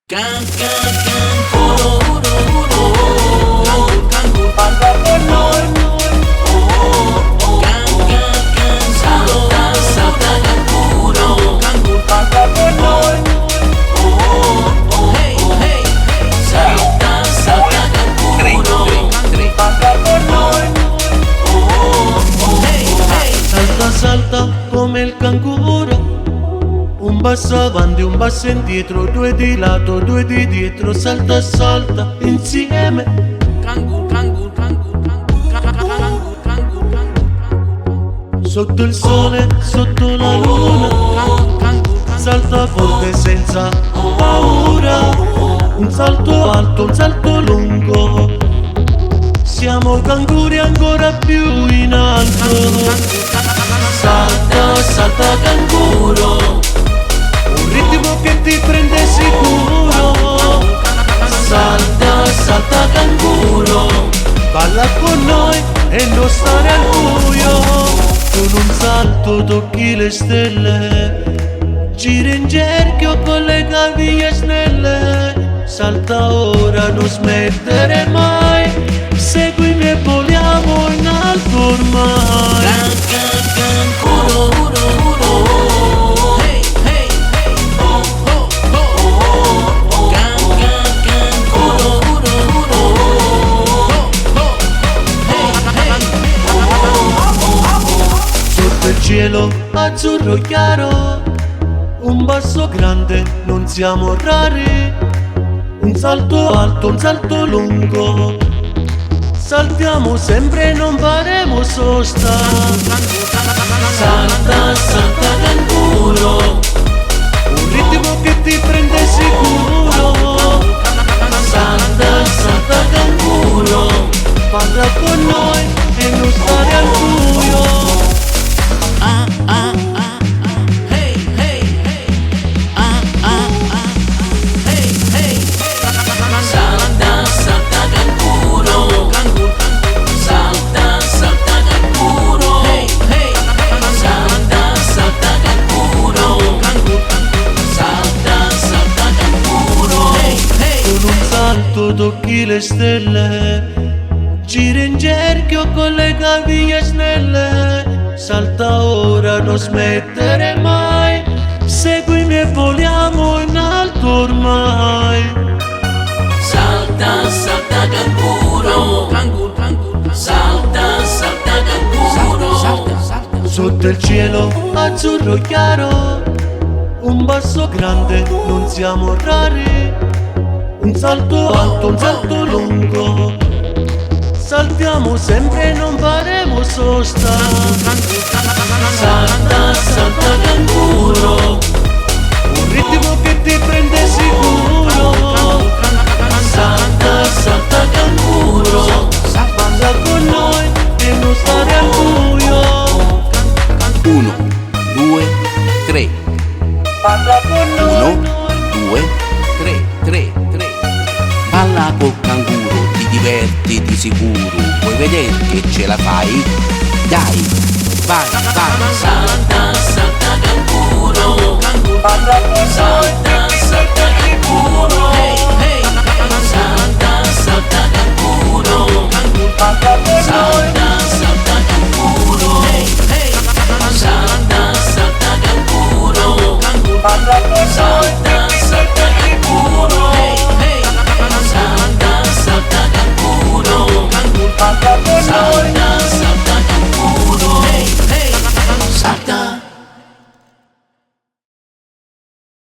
Canguro, canguro, parla con noi. Salta, salta canguro, parla con noi. Hey, hey, salta, salta canguro, parla con noi. Hey, hey, Salta, salta come il canguro. Un passo avanti, un passo indietro, due di lato, due di dietro. Salta, salta insieme. Sotto il sole, sotto la luna. Salta forte senza paura. Un salto alto, un salto lungo. Siamo canguri ancora più in alto. Salta, salta canguro. Un ritmo che ti prende sicuro. Salta, salta canguro. Balla con noi e non stare al buio. Con un salto tocchi le stelle. Gira in cerchio con le caviglie snelle. Salta ora, non smettere mai. Seguimi e voliamo in alto ormai. Sotto il cielo azzurro chiaro, un passo grande, non siamo rari. Un salto alto, un salto lungo. Saltiamo sempre, non faremo sosta. Salta, salta canguro. Un ritmo che ti prende sicuro. Salta, salta canguro. Parla con noi e non stare al buio. hey, hey, hey, hey, hey, salta, salta canguro, salta, salta canguro, hey, hey, salta, salta canguro, salta, salta canguro, hey, hey. Con un salto tocchi le stelle. Gira in cerchio con le caviglie snelle. Salta ora, non smettere mai. Seguimi e voliamo in alto ormai. Salta, salta canguro, salta, salta canguro, Sotto il cielo azzurro chiaro, un passo grande, non siamo rari. Un salto alto, un salto lungo. Saltiamo sempre, non faremo sosta. salta, salta canguro, Un ritmo che ti prende sicuro. salta, salta canguro, Balla con noi e non stare al buio. 1, 2, 3. Balla con noi. 1, 2, 3, 3, 3. Balla col canguro, ti diverti di sicuro. Vuoi vedere che ce la fai? Dai, vai, vai. salta, salta canguro, salta, salta canguro, hey, hey, salta, salta canguro, salta, salta canguro, hey, hey, salta, salta canguro, salta, salta canguro, hey, hey, salta, salta canguro, salta,